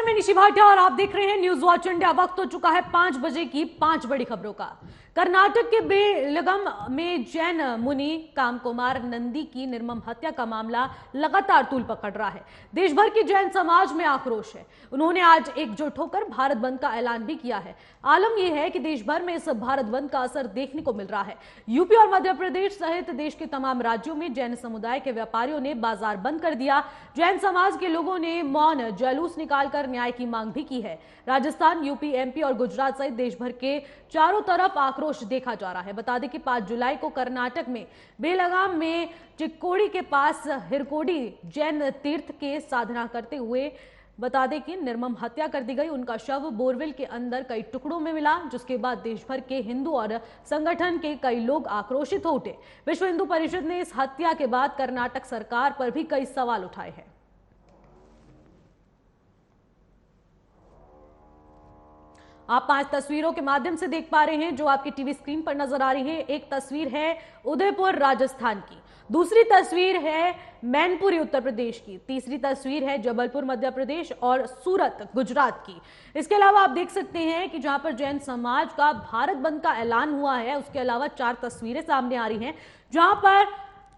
नमस्कार, मैं निशि भाटिया और आप देख रहे हैं न्यूज वॉच इंडिया। वक्त हो चुका है 5 बजे की 5 बड़ी खबरों का। कर्नाटक के बेलगम में जैन मुनि कामकुमार नंदी की निर्मम हत्या का मामला लगातार तूल पकड़ रहा है। देश भर की जैन समाज में आक्रोश है। उन्होंने आज एकजुट होकर भारत बंद का ऐलान भी किया है। आलम यह है कि देश भर में इस भारत बंद का असर देखने को मिल रहा है। यूपी और मध्य प्रदेश सहित देश के तमाम राज्यों में जैन समुदाय के व्यापारियों ने बाजार बंद कर दिया। जैन समाज के लोगों ने मौन जुलूस निकालकर न्याय की मांग भी की है। राजस्थान, यूपी, एमपी और गुजरात सहित देश भर के चारों तरफ आक्रोश देखा जा रहा है। बता दें कि 5 जुलाई को कर्नाटक में बेलगाम में चिक्कोड़ी के पास हिरकोडी जैन तीर्थ के साधना करते हुए बता दें कि निर्मम हत्या कर दी गई। उनका शव बोरवेल के अंदर कई टुकड़ों में मिला, जिसके बाद देश भर के हिंदू और संगठन के कई लोग आक्रोशित हो उठे। विश्व हिंदू परिषद ने इस हत्या के बाद कर्नाटक सरकार पर भी कई सवाल उठाए हैं। आप 5 तस्वीरों के माध्यम से देख पा रहे हैं जो आपकी टीवी स्क्रीन पर नजर आ रही है। एक तस्वीर है उदयपुर राजस्थान की, दूसरी तस्वीर है मैनपुरी उत्तर प्रदेश की, तीसरी तस्वीर है जबलपुर मध्य प्रदेश और सूरत गुजरात की। इसके अलावा आप देख सकते हैं कि जहां पर जैन समाज का भारत बंद का ऐलान हुआ है, उसके अलावा 4 तस्वीरें सामने आ रही हैं जहां पर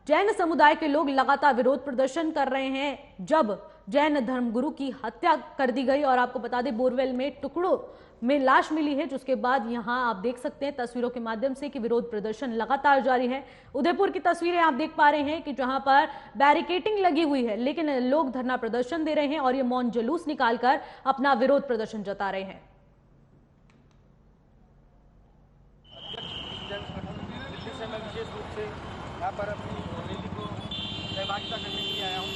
जैन समुदाय के लोग लगातार विरोध प्रदर्शन कर रहे हैं जब जैन धर्मगुरु की हत्या कर दी गई। और आपको बता दें बोरवेल में टुकड़ों में लाश मिली है, जिसके बाद यहां आप देख सकते हैं तस्वीरों के माध्यम से कि विरोध प्रदर्शन लगातार जारी है। उदयपुर की तस्वीरें आप देख पा रहे हैं कि जहां पर बैरिकेटिंग लगी हुई है, लेकिन लोग धरना प्रदर्शन दे रहे हैं और ये मौन जुलूस निकालकर अपना विरोध प्रदर्शन जता रहे हैं। दिल्ली से मैं विशेष रूप से यहाँ पर अपनी रैली को सहभागिता करने के लिए आया हूँ।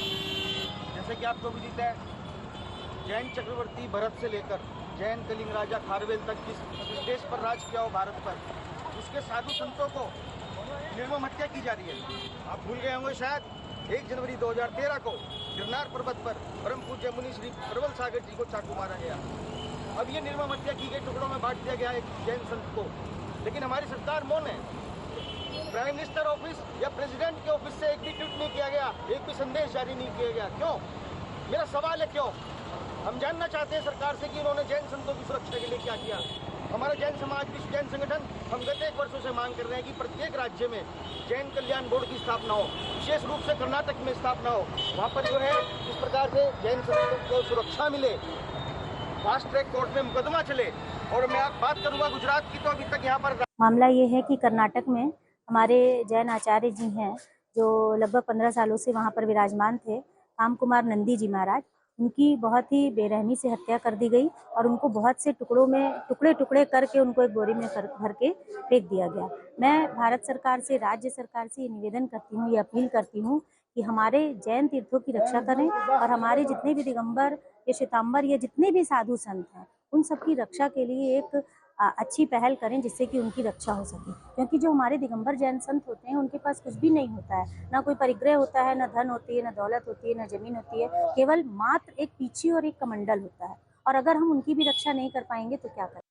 जैसे कि आपको विदित है, जैन चक्रवर्ती भरत से लेकर जैन कलिंग राजा खारवेल तक जिस देश पर राज किया हो भारत पर, उसके साधु संतों को निर्मम हत्या की जा रही है। आप भूल गए होंगे शायद 1 जनवरी 2013 को गिरनार पर्वत पर परम पूज्य मुनि श्री प्रबल सागर जी को चाकू मारा गया। अब ये निर्मम हत्या की गई, टुकड़ों में बांट दिया गया एक जैन संत को, लेकिन हमारी सरकार मौन है। प्राइम मिनिस्टर ऑफिस या प्रेसिडेंट के ऑफिस से एक भी ट्वीट नहीं किया गया, एक भी संदेश जारी नहीं किया गया। क्यों? मेरा सवाल है क्यों? हम जानना चाहते हैं सरकार से कि उन्होंने जैन संतों की सुरक्षा के लिए क्या किया। हमारा जैन समाज, विश्व जैन संगठन, हम गत 1 वर्षों से मांग कर रहे हैं कि प्रत्येक राज्य में जैन कल्याण बोर्ड की स्थापना हो, विशेष रूप से कर्नाटक में स्थापना हो। वहाँ पर जो है इस प्रकार से जैन संतों को सुरक्षा मिले, फास्ट ट्रैक कोर्ट में मुकदमा चले। और मैं आप बात करूंगा गुजरात की, तो अभी तक यहाँ पर मामला ये है कि कर्नाटक में हमारे जैन आचार्य जी हैं जो लगभग 15 सालों से वहाँ पर विराजमान थे, कामकुमार नंदी जी महाराज, उनकी बहुत ही बेरहमी से हत्या कर दी गई और उनको बहुत से टुकड़ों में टुकड़े टुकड़े करके उनको एक बोरी में भर के फेंक दिया गया। मैं भारत सरकार से, राज्य सरकार से ये निवेदन करती हूँ, ये अपील करती हूँ कि हमारे जैन तीर्थों की रक्षा करें और हमारे जितने भी दिगंबर या श्वेतांबर या जितने भी साधु संत हैं उन सबकी रक्षा के लिए एक अच्छी पहल करें, जिससे कि उनकी रक्षा हो सके। क्योंकि जो हमारे दिगंबर जैन संत होते हैं उनके पास कुछ भी नहीं होता है, ना कोई परिग्रह होता है, ना धन होती है, ना दौलत होती है, ना जमीन होती है, केवल मात्र एक पीछी और एक कमंडल होता है। और अगर हम उनकी भी रक्षा नहीं कर पाएंगे तो क्या करें।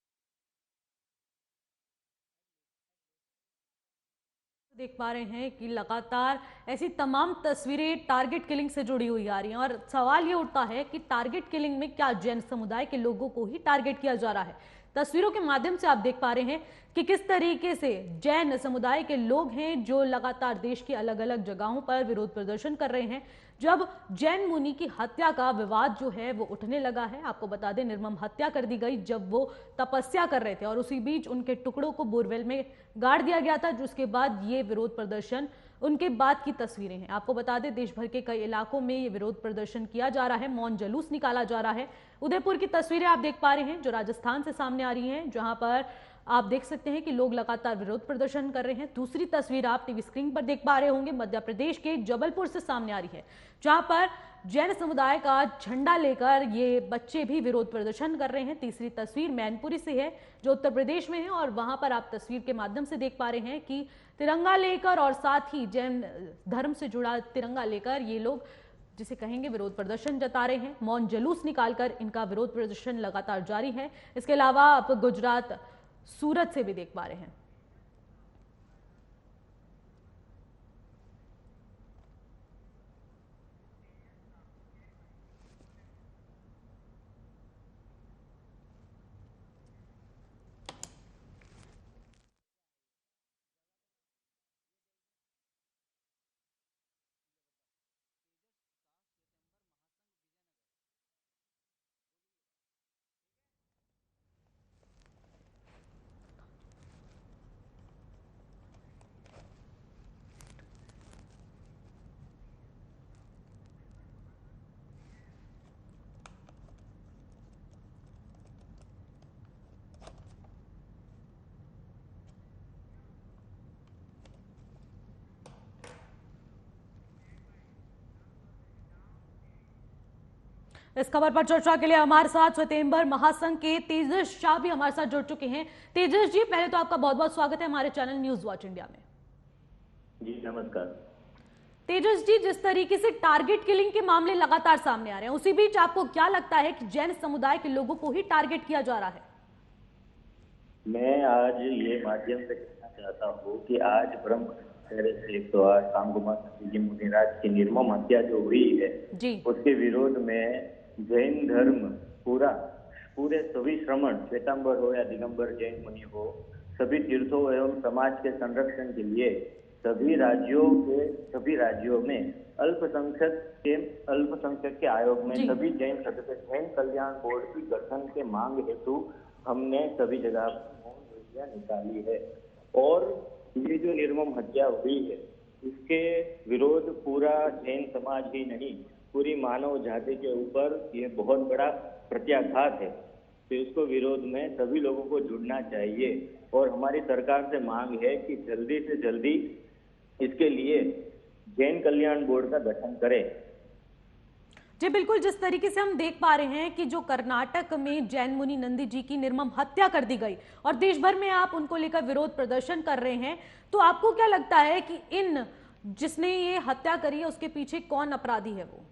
देख पा रहे हैं कि लगातार ऐसी तमाम तस्वीरें टारगेट किलिंग से जुड़ी हुई आ रही हैं और सवाल ये उठता है कि टारगेट किलिंग में क्या जैन समुदाय के लोगों को ही टारगेट किया जा रहा है। तस्वीरों के माध्यम से आप देख पा रहे हैं कि किस तरीके से जैन समुदाय के लोग हैं जो लगातार देश की अलग अलग जगहों पर विरोध प्रदर्शन कर रहे हैं जब जैन मुनि की हत्या का विवाद जो है वो उठने लगा है। आपको बता दें निर्मम हत्या कर दी गई जब वो तपस्या कर रहे थे और उसी बीच उनके टुकड़ों को बोरवेल में गाड़ दिया गया था, जिसके बाद ये विरोध प्रदर्शन उनके बाद की तस्वीरें हैं। आपको बता दें देश भर के कई इलाकों में ये विरोध प्रदर्शन किया जा रहा है, मौन जुलूस निकाला जा रहा है। उदयपुर की तस्वीरें आप देख पा रहे हैं जो राजस्थान से सामने आ रही हैं, जहां पर आप देख सकते हैं कि लोग लगातार विरोध प्रदर्शन कर रहे हैं। दूसरी तस्वीर आप टीवी स्क्रीन पर देख पा रहे होंगे मध्य प्रदेश के जबलपुर से सामने आ रही है, जहां पर जैन समुदाय का झंडा लेकर ये बच्चे भी विरोध प्रदर्शन कर रहे हैं। तीसरी तस्वीर मैनपुरी से है जो उत्तर प्रदेश में है और वहां पर आप तस्वीर के माध्यम से देख पा रहे हैं कि तिरंगा लेकर और साथ ही जैन धर्म से जुड़ा तिरंगा लेकर ये लोग जिसे कहेंगे विरोध प्रदर्शन जता रहे हैं। मौन जुलूस निकालकर इनका विरोध प्रदर्शन लगातार जारी है। इसके अलावा आप गुजरात सूरत से भी देख पा रहे हैं। इस खबर पर चर्चा के लिए हमारे साथ स्वयंवर महासंघ के तेजस शाह भी हमारे साथ जुड़ चुके हैं। तेजस जी, पहले तो आपका बहुत बहुत स्वागत है हमारे चैनल न्यूज वॉच इंडिया में। जी नमस्कार। तेजस जी, जिस तरीके से टारगेट किलिंग के मामले लगातार सामने आ रहे हैं, उसी बीच आपको क्या लगता है कि जैन समुदाय के लोगों को ही टारगेट किया जा रहा है? मैं आज ये माध्यम से कहना चाहता हूँ कि आज ब्रह्म से 108 राम कुमार जी मुनिराज की निर्मम हत्या जो हुई है जी, उसके विरोध में जैन धर्म पूरे सभी श्रमण, श्वेतांबर हो या दिगंबर जैन मुनि हो, सभी तीर्थों एवं समाज के संरक्षण के लिए सभी राज्यों में अल्पसंख्यक के आयोग में सभी जैन सदस्य जैन कल्याण बोर्ड की गठन के मांग हेतु हमने सभी जगह मौन रैलियां निकाली है। और ये जो निर्मम हत्या हुई है इसके विरोध पूरा जैन समाज ही नहीं, पूरी मानव जाति के ऊपर ये बहुत बड़ा प्रत्याघात है। तो इसको विरोध में सभी लोगों को जुड़ना चाहिए और हमारी सरकार से मांग है कि जल्दी से जल्दी इसके लिए जैन कल्याण बोर्ड का गठन करें। जी बिल्कुल, जिस तरीके से हम देख पा रहे हैं कि जो कर्नाटक में जैन मुनि नंदी जी की निर्मम हत्या कर दी गई और देश भर में आप उनको लेकर विरोध प्रदर्शन कर रहे हैं, तो आपको क्या लगता है कि जिसने ये हत्या करी है उसके पीछे कौन अपराधी है? वो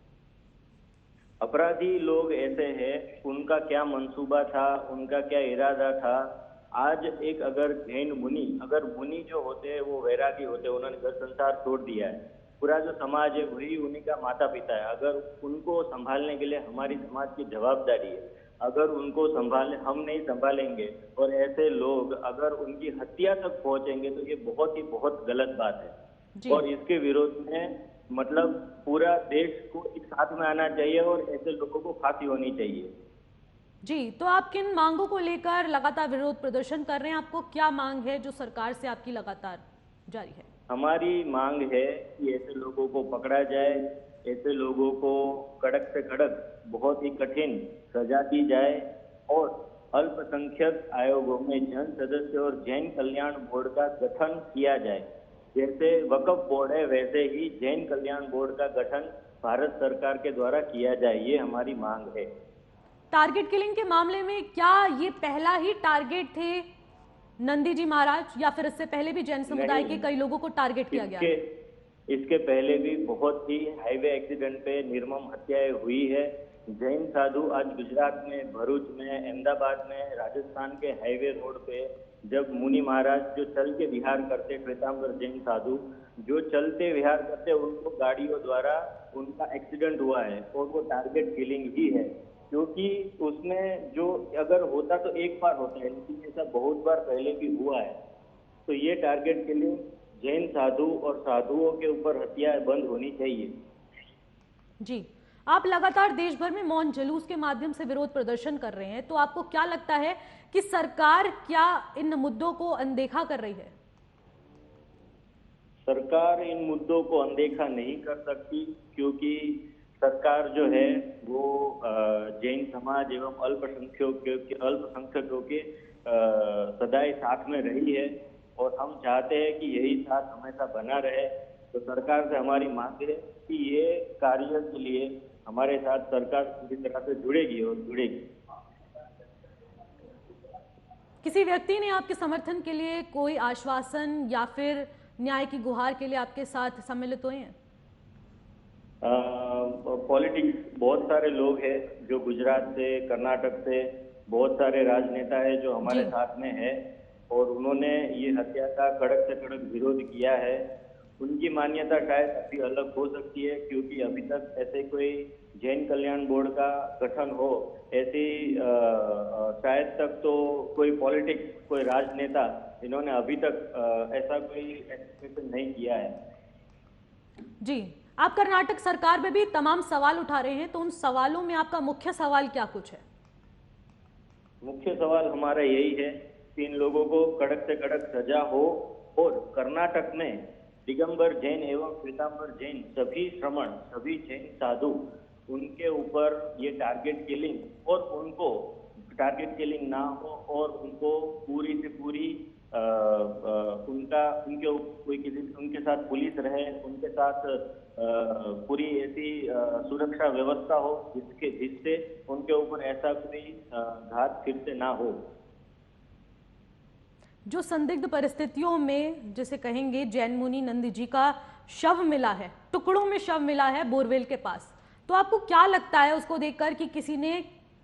अपराधी लोग ऐसे हैं, उनका क्या मंसूबा था, उनका क्या इरादा था। आज एक अगर जैन मुनि जो होते हैं वो वैरागी होते हैं, उन्होंने घर संसार छोड़ दिया है, पूरा जो समाज है वही उन्हीं का माता पिता है। अगर उनको संभालने के लिए हमारी समाज की जवाबदारी है, अगर उनको हम नहीं संभालेंगे और ऐसे लोग अगर उनकी हत्या तक पहुंचेंगे तो ये बहुत गलत बात है। और इसके विरोध में मतलब पूरा देश को एक साथ में आना चाहिए और ऐसे लोगों को फांसी होनी चाहिए। जी, तो आप किन मांगों को लेकर लगातार विरोध प्रदर्शन कर रहे हैं? आपको क्या मांग है जो सरकार से आपकी लगातार जारी है? हमारी मांग है कि ऐसे लोगों को पकड़ा जाए, ऐसे लोगों को कड़क से कड़क बहुत ही कठिन सजा दी जाए और अल्पसंख्यक आयोगों में जन सदस्य और जैन कल्याण बोर्ड का गठन किया जाए। जैसे वक्फ बोर्ड है वैसे ही जैन कल्याण बोर्ड का गठन भारत सरकार के द्वारा किया जाए, ये हमारी मांग है। टारगेट किलिंग के मामले में क्या ये पहला ही टारगेट थे नंदी जी महाराज, या फिर इससे पहले भी जैन समुदाय के कई लोगों को टारगेट किया गया? इसके पहले भी बहुत ही हाईवे एक्सीडेंट पे निर्मम हत्याएं हुई है। जैन साधु आज गुजरात में, भरूच में, अहमदाबाद में, राजस्थान के हाईवे रोड पे जब मुनि महाराज जो चल के विहार करते, श्वेतांबर जैन साधु जो चलते विहार करते, उनको गाड़ियों द्वारा उनका एक्सीडेंट हुआ है और वो टारगेट किलिंग ही है। क्योंकि उसमें जो अगर होता तो एक बार होता है, लेकिन ऐसा बहुत बार पहले भी हुआ है। तो ये टारगेट किलिंग जैन साधु और साधुओं के ऊपर हत्याएं बंद होनी चाहिए। जी, आप लगातार देश भर में मौन जुलूस के माध्यम से विरोध प्रदर्शन कर रहे हैं, तो आपको क्या लगता है कि सरकार क्या इन मुद्दों को अनदेखा कर रही है? सरकार इन मुद्दों को अनदेखा नहीं कर सकती, क्योंकि सरकार जो है वो जैन समाज एवं अल्पसंख्यकों के सदाई साथ में रही है और हम चाहते हैं कि यही साथ हमेशा बना रहे। तो सरकार से हमारी मांग है कि ये कार्य के लिए हमारे साथ सरकार पूरी तरह से जुड़ेगी और जुड़ेगी। किसी व्यक्ति ने आपके समर्थन के लिए कोई आश्वासन या फिर न्याय की गुहार के लिए आपके साथ सम्मिलित हुए हैं? पॉलिटिक्स बहुत सारे लोग हैं जो गुजरात से, कर्नाटक से, बहुत सारे राजनेता है जो हमारे साथ में है और उन्होंने ये हत्या का कड़क से कड़क विरोध किया है। उनकी मान्यता शायद अभी अलग हो सकती है, क्योंकि अभी तक ऐसे कोई जैन कल्याण बोर्ड का गठन हो ऐसी शायद तक तो कोई पॉलिटिक्स, कोई राजनेता इन्होंने अभी तक ऐसा कोई एक्सप्रेशन नहीं किया है। जी, आप कर्नाटक सरकार में भी तमाम सवाल उठा रहे हैं, तो उन सवालों में आपका मुख्य सवाल क्या कुछ है? मुख्य सवाल हमारा यही है कि इन लोगों को कड़क से कड़क सजा हो और कर्नाटक में दिगंबर जैन एवं श्वेतांबर जैन सभी श्रमण, सभी जैन साधु, उनके ऊपर ये टारगेट किलिंग और उनको टारगेट किलिंग ना हो और उनको पूरी से पूरी उनके साथ पुलिस रहे, उनके साथ पूरी ऐसी सुरक्षा व्यवस्था हो जिससे उनके ऊपर ऐसा कोई घात फिर से ना हो। जो संदिग्ध परिस्थितियों में जिसे कहेंगे जैन मुनि नंदी जी का शव मिला है, टुकड़ों में शव मिला है बोरवेल के पास, तो आपको क्या लगता है उसको देखकर कि किसी ने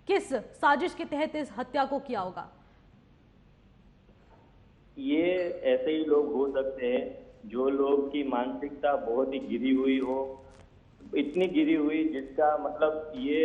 किस साजिश के तहत इस हत्या को किया होगा? ये ऐसे ही लोग हो सकते हैं जो लोग की मानसिकता बहुत ही गिरी हुई हो, इतनी गिरी हुई जिसका मतलब ये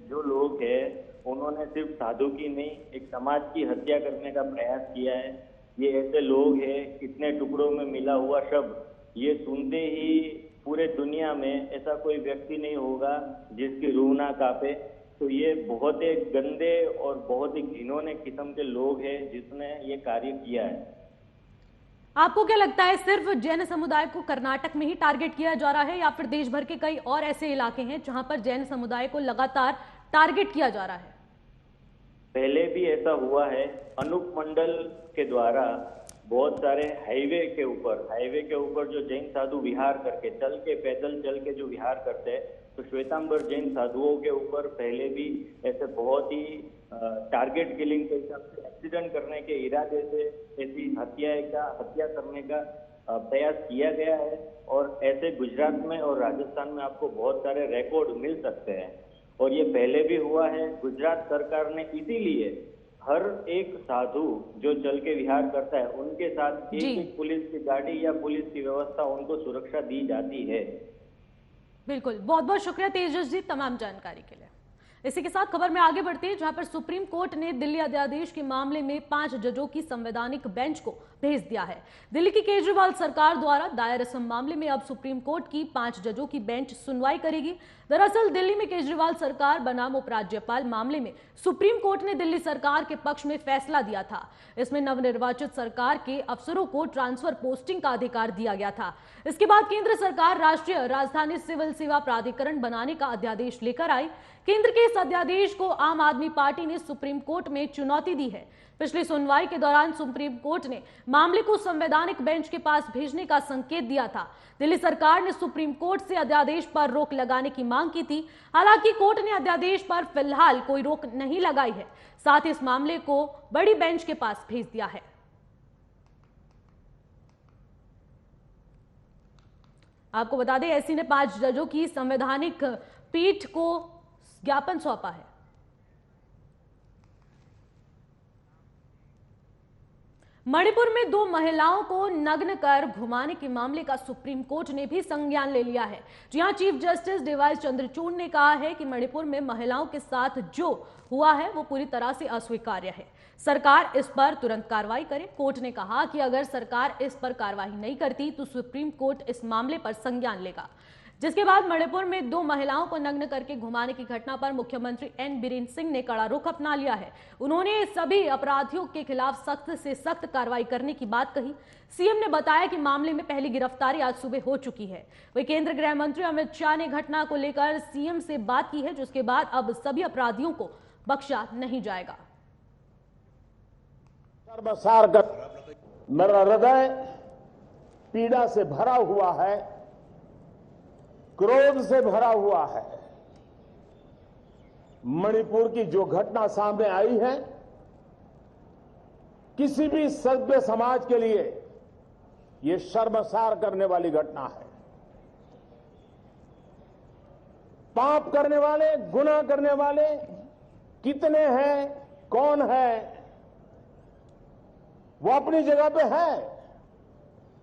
जो लोग हैं उन्होंने सिर्फ साधु की नहीं एक समाज की हत्या करने का प्रयास किया है। ये ऐसे लोग हैं, इतने टुकड़ों में मिला हुआ शब्द ये सुनते ही पूरे दुनिया में ऐसा कोई व्यक्ति नहीं होगा जिसकी रूह ना कांपे। तो ये बहुत ही गंदे और बहुत ही घिनौने किस्म के लोग हैं जिसने ये कार्य किया है। आपको क्या लगता है सिर्फ जैन समुदाय को कर्नाटक में ही टारगेट किया जा रहा है या फिर देश भर के कई और ऐसे इलाके हैं जहां पर जैन समुदाय को लगातार टारगेट किया जा रहा है? पहले भी ऐसा हुआ है। अनूप मंडल के द्वारा बहुत सारे हाईवे के ऊपर जो जैन साधु विहार करके पैदल चल के जो विहार करते हैं, तो श्वेतांबर जैन साधुओं के ऊपर पहले भी ऐसे बहुत ही टारगेट किलिंग के हिसाब से एक्सीडेंट करने के इरादे से ऐसी हत्या करने का प्रयास किया गया है। और ऐसे गुजरात में और राजस्थान में आपको बहुत सारे रिकॉर्ड मिल सकते हैं और ये पहले भी हुआ है। गुजरात सरकार ने इसीलिए हर एक साधु जो चल के विहार करता है उनके साथ एक पुलिस की गाड़ी या पुलिस की व्यवस्था उनको सुरक्षा दी जाती है। बिल्कुल, बहुत बहुत शुक्रिया तेजस जी तमाम जानकारी के लिए। इसी के साथ खबर में आगे बढ़ते हैं जहां पर सुप्रीम कोर्ट ने दिल्ली अध्यादेश के मामले में 5 जजों की संवैधानिक बेंच को भेज दिया है। दिल्ली की केजरीवाल सरकार द्वारा दायर इस मामले में अब सुप्रीम कोर्ट की 5 जजों की बेंच सुनवाई करेगी। दरअसल दिल्ली में केजरीवाल सरकार बनाम उपराज्यपाल मामले में सुप्रीम कोर्ट ने दिल्ली सरकार के पक्ष में फैसला दिया था। इसमें नवनिर्वाचित सरकार के अफसरों को ट्रांसफर पोस्टिंग का अधिकार दिया गया था। इसके बाद केंद्र सरकार राष्ट्रीय राजधानी सिविल सेवा प्राधिकरण बनाने का अध्यादेश लेकर आई। केंद्र के इस अध्यादेश को आम आदमी पार्टी ने सुप्रीम कोर्ट में चुनौती दी है। पिछली सुनवाई के दौरान सुप्रीम कोर्ट ने मामले को संवैधानिक बेंच के पास भेजने का संकेत दिया था। दिल्ली सरकार ने सुप्रीम कोर्ट से अध्यादेश पर रोक लगाने की मांग की थी। हालांकि कोर्ट ने अध्यादेश पर फिलहाल कोई रोक नहीं लगाई है, साथ ही इस मामले को बड़ी बेंच के पास भेज दिया है। आपको बता दें एससी ने 5 जजों की संवैधानिक पीठ को ज्ञापन सौंपा है। मणिपुर में 2 महिलाओं को नग्न कर घुमाने के मामले का सुप्रीम कोर्ट ने भी संज्ञान ले लिया है। जी हां, चीफ जस्टिस डीवाई चंद्रचूड़ ने कहा है कि मणिपुर में महिलाओं के साथ जो हुआ है वो पूरी तरह से अस्वीकार्य है। सरकार इस पर तुरंत कार्रवाई करे। कोर्ट ने कहा कि अगर सरकार इस पर कार्रवाई नहीं करती तो सुप्रीम कोर्ट इस मामले पर संज्ञान लेगा। जिसके बाद मणिपुर में 2 महिलाओं को नग्न करके घुमाने की घटना पर मुख्यमंत्री एन बीरेन सिंह ने कड़ा रुख अपना लिया है। उन्होंने सभी अपराधियों के खिलाफ सख्त से सख्त कार्रवाई करने की बात कही। सीएम ने बताया कि मामले में पहली गिरफ्तारी आज सुबह हो चुकी है। वही केंद्रीय गृह मंत्री अमित शाह ने घटना को लेकर सीएम से बात की है, जिसके बाद अब सभी अपराधियों को बख्शा नहीं जाएगा। मेरा हृदय पीड़ा से भरा हुआ है, क्रोध से भरा हुआ है। मणिपुर की जो घटना सामने आई है, किसी भी सभ्य समाज के लिए यह शर्मसार करने वाली घटना है। पाप करने वाले, गुनाह करने वाले कितने हैं, कौन है, वो अपनी जगह पे है,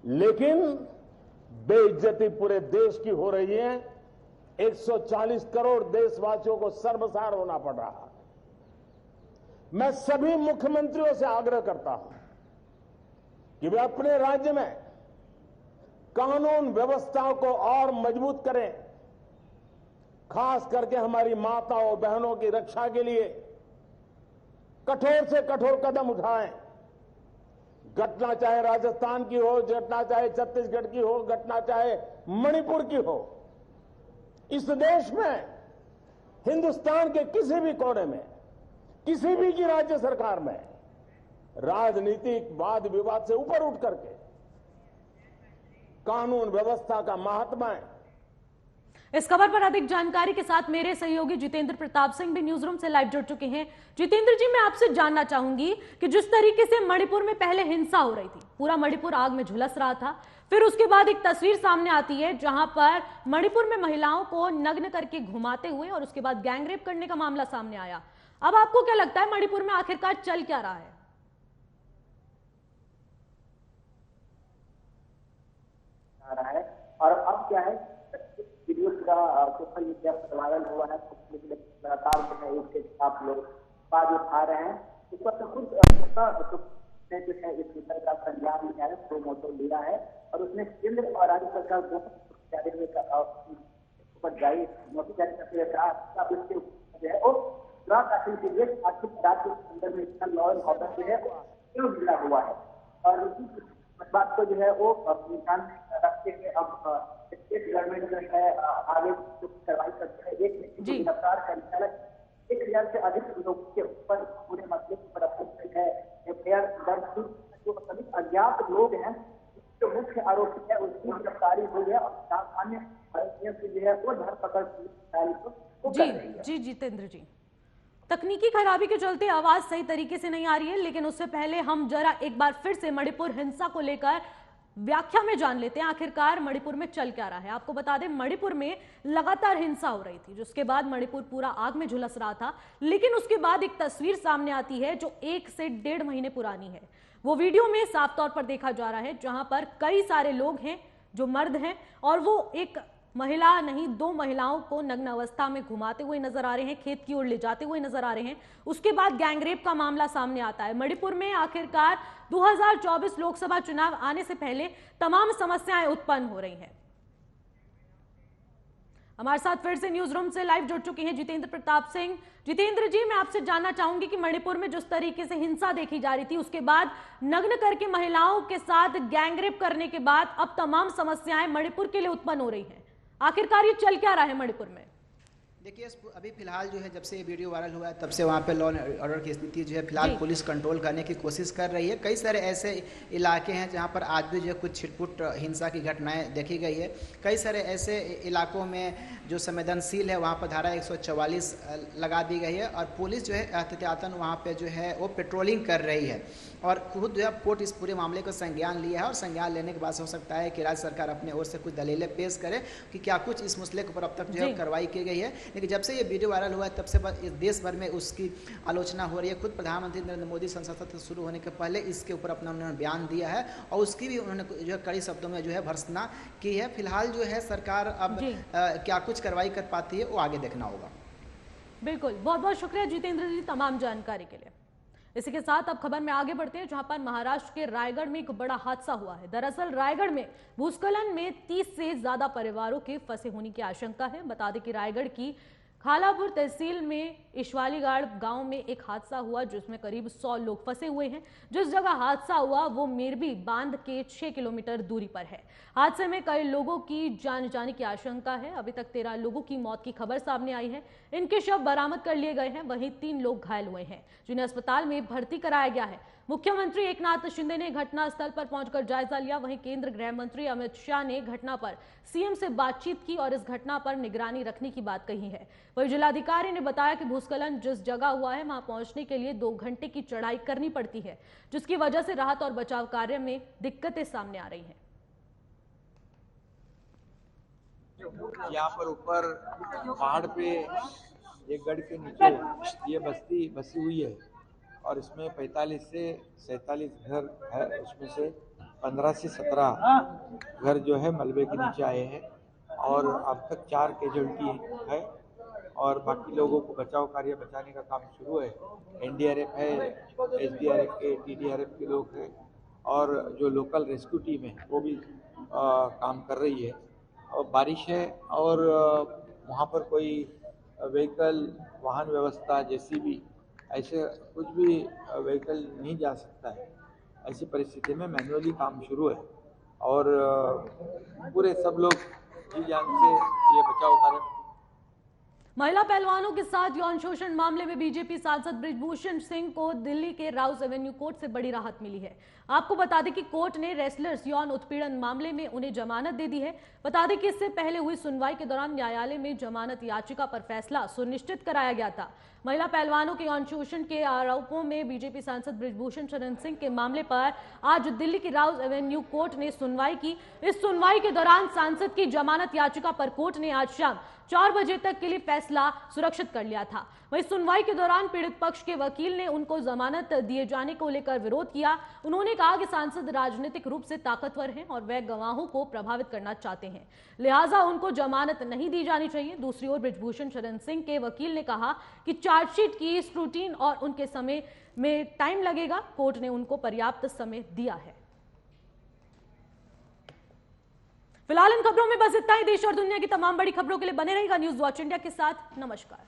लेकिन बेइज्जती पूरे देश की हो रही है। 140 करोड़ देशवासियों को शर्मसार होना पड़ रहा है। मैं सभी मुख्यमंत्रियों से आग्रह करता हूं कि वे अपने राज्य में कानून व्यवस्था को और मजबूत करें, खास करके हमारी माताओं बहनों की रक्षा के लिए कठोर से कठोर कदम उठाएं। घटना चाहे राजस्थान की हो, घटना चाहे छत्तीसगढ़ की हो, घटना चाहे मणिपुर की हो, इस देश में हिंदुस्तान के किसी भी कोने में, किसी भी की राज्य सरकार में राजनीतिक वाद विवाद से ऊपर उठ करके कानून व्यवस्था का महात्मा है। इस खबर पर अधिक जानकारी के साथ मेरे सहयोगी जितेंद्र प्रताप सिंह भी न्यूज रूम से लाइव जुड़ चुके हैं। जितेंद्र जी, मैं आपसे जानना चाहूंगी कि जिस तरीके से मणिपुर में पहले हिंसा हो रही थी, पूरा मणिपुर आग में झुलस रहा था, फिर उसके बाद एक तस्वीर सामने आती है जहां पर मणिपुर में महिलाओं को नग्न करके घुमाते हुए और उसके बाद गैंगरेप करने का मामला सामने आया। अब आपको क्या लगता है मणिपुर में आखिरकार चल क्या रहा है? और अब क्या है, वीडियो का सोशल मीडिया पर वायरल हुआ है, लगातार जो है इसके खिलाफ लोग आवाज उठा रहे हैं। इस पर तो खुद ने जो है इस विषय का संज्ञान लिया है, प्रो मोटो लिया है और उसने केंद्र और राज्य सरकार दोनों जारी नोटिस जारी करते हुए कहा अब इसके जो है वो दाखिल के लिए आखिर राज्य के अंदर में इतना लॉ एंड ऑर्डर जो है क्यों बिगड़ा हुआ है और इस बात को जो है वो ध्यान में रखते हुए अब स्टेट गवर्नमेंट जो है आगे कार्रवाई करते हैं। एक व्यक्ति को गिरफ्तार करने 1000 से अधिक लोगों के ऊपर पूरे मसले पर है एफआईआर दर्ज की। जो सभी अज्ञात लोग हैं, जो मुख्य आरोपी है उसकी गिरफ्तारी हुई है और सामान्य आरोपियों की जो है वो धरपकड़ जी जितेंद्र जी, तकनीकी खराबी के चलते आवाज सही तरीके से नहीं आ रही है, लेकिन उससे पहले हम जरा एक बार फिर से मणिपुर हिंसा को लेकर व्याख्या में जान लेते हैं आखिरकार मणिपुर में चल क्या रहा है। आपको बता दें मणिपुर में लगातार हिंसा हो रही थी, जिसके बाद मणिपुर पूरा आग में झुलस रहा था, लेकिन उसके बाद एक तस्वीर सामने आती है जो 1 से 1.5 महीने पुरानी है। वो वीडियो में साफ तौर पर देखा जा रहा है जहां पर कई सारे लोग हैं जो मर्द हैं और वो एक महिला नहीं 2 महिलाओं को नग्न अवस्था में घुमाते हुए नजर आ रहे हैं, खेत की ओर ले जाते हुए नजर आ रहे हैं। उसके बाद गैंगरेप का मामला सामने आता है। मणिपुर में आखिरकार 2024 लोकसभा चुनाव आने से पहले तमाम समस्याएं उत्पन्न हो रही हैं। हमारे साथ फिर से न्यूज रूम से लाइव जुड़ चुके हैं जितेंद्र प्रताप सिंह। जितेंद्र जी, मैं आपसे जानना चाहूंगी कि मणिपुर में जिस तरीके से हिंसा देखी जा रही थी, उसके बाद नग्न करके महिलाओं के साथ गैंगरेप करने के बाद अब तमाम समस्याएं मणिपुर के लिए उत्पन्न हो रही हैं। आखिरकार ये चल क्या रहा है मणिपुर में? देखिए, अभी फिलहाल जो है जब से ये वीडियो वायरल हुआ है तब से वहाँ पे लॉ एंड ऑर्डर की स्थिति जो है फिलहाल पुलिस कंट्रोल करने की कोशिश कर रही है। कई सारे ऐसे इलाके हैं जहाँ पर आज भी जो है कुछ छिटपुट हिंसा की घटनाएं देखी गई है। कई सारे ऐसे इलाकों में जो संवेदनशील है वहाँ पर धारा 144 लगा दी गई है और पुलिस जो है एहतियातन वहाँ पर जो है वो पेट्रोलिंग कर रही है और खुद जो है कोर्ट इस पूरे मामले को संज्ञान लिया है और संज्ञान लेने के बाद हो सकता है कि राज्य सरकार अपने ओर से कुछ दलीलें पेश करे कि क्या कुछ इस मसले के ऊपर अब तक जो है कार्रवाई की गई है। लेकिन जब से ये वीडियो वायरल हुआ है तब से देश भर में उसकी आलोचना हो रही है। खुद प्रधानमंत्री नरेंद्र मोदी संसद सत्र शुरू होने के पहले इसके ऊपर अपना उन्होंने बयान दिया है और उसकी भी उन्होंने जो है कड़ी शब्दों में जो है भर्त्सना की है। फिलहाल जो है सरकार अब क्या कुछ कार्रवाई कर पाती है वो आगे देखना होगा। बिल्कुल, बहुत बहुत शुक्रिया जितेंद्र जी तमाम जानकारी के लिए। इसी के साथ अब खबर में आगे बढ़ते हैं जहां पर महाराष्ट्र के रायगढ़ में एक बड़ा हादसा हुआ है। दरअसल रायगढ़ में भूस्खलन में 30 से ज्यादा परिवारों के फंसे होने की आशंका है। बता दें कि रायगढ़ की खालापुर तहसील में इशवालीगाड़ गांव में एक हादसा हुआ जिसमें करीब 100 लोग फंसे हुए हैं। जिस जगह हादसा हुआ वो मेरबी बांध के 6 किलोमीटर दूरी पर है। हादसे में कई लोगों की जान जाने की आशंका है। अभी तक 13 लोगों की मौत की खबर सामने आई है। इनके शव बरामद कर लिए गए हैं, वहीं 3 लोग घायल हुए हैं जिन्हें अस्पताल में भर्ती कराया गया है। मुख्यमंत्री एकनाथ शिंदे ने घटनास्थल पर पहुंचकर जायजा लिया। वहीं केंद्र गृह मंत्री अमित शाह ने घटना पर सीएम से बातचीत की और इस घटना पर निगरानी रखने की बात कही है। वहीं जिलाधिकारी ने बताया कि भूस्खलन जिस जगह हुआ है वहां पहुंचने के लिए 2 घंटे की चढ़ाई करनी पड़ती है, जिसकी वजह से राहत और बचाव कार्य में दिक्कतें सामने आ रही हैं। यहाँ पर ऊपर पहाड़ पे एक गढ़ के नीचे ये बस्ती बसी हुई है और इसमें 45 से 47 घर है। उसमें से 15 से 17 घर जो है मलबे के नीचे आए हैं और अब तक 4 कैजुअल्टी है और बाकी लोगों को बचाव कार्य बचाने का काम शुरू है। एनडीआरएफ है, एसडीआरएफ के, टीडीआरएफ के लोग हैं और जो लोकल रेस्क्यू टीम है वो भी काम कर रही है। और बारिश है और वहाँ पर कोई व्हीकल, वाहन व्यवस्था, जेसीबी ऐसे कुछ भी व्हीकल नहीं जा सकता है। ऐसी परिस्थिति में मैन्युअली काम शुरू है और पूरे सब लोग जी जान से ये बचाव कार्य। महिला पहलवानों के साथ यौन शोषण मामले में बीजेपी सांसद बृजभूषण सिंह को दिल्ली के राउस एवेन्यू कोर्ट से बड़ी राहत मिली है। आपको बता दें कि कोर्ट ने रेसलर्स यौन उत्पीड़न मामले में उन्हें जमानत दे दी है। बता दें कि इससे पहले हुई सुनवाई के दौरान न्यायालय में जमानत याचिका पर फैसला सुनिश्चित कराया गया था। महिला पहलवानों के यौन शोषण के आरोपों में बीजेपी सांसद बृजभूषण शरण सिंह के मामले पर आज दिल्ली की राउस एवेन्यू कोर्ट ने सुनवाई की। इस सुनवाई के दौरान सांसद की जमानत याचिका पर कोर्ट ने आज शाम 4 बजे तक के लिए फैसला सुरक्षित कर लिया था। वहीं सुनवाई के दौरान पीड़ित पक्ष के वकील ने उनको जमानत दिए जाने को लेकर विरोध किया। उन्होंने कहा कि सांसद राजनीतिक रूप से ताकतवर हैं और वह गवाहों को प्रभावित करना चाहते हैं, लिहाजा उनको जमानत नहीं दी जानी चाहिए। दूसरी ओर बृजभूषण शरण सिंह के वकील ने कहा कि चार्जशीट की स्क्रूटीन और उनके समय में टाइम लगेगा। कोर्ट ने उनको पर्याप्त समय दिया है। फिलहाल इन खबरों में बस इतना ही। देश और दुनिया की तमाम बड़ी खबरों के लिए बने रहेगा न्यूज़ वॉच इंडिया के साथ। नमस्कार।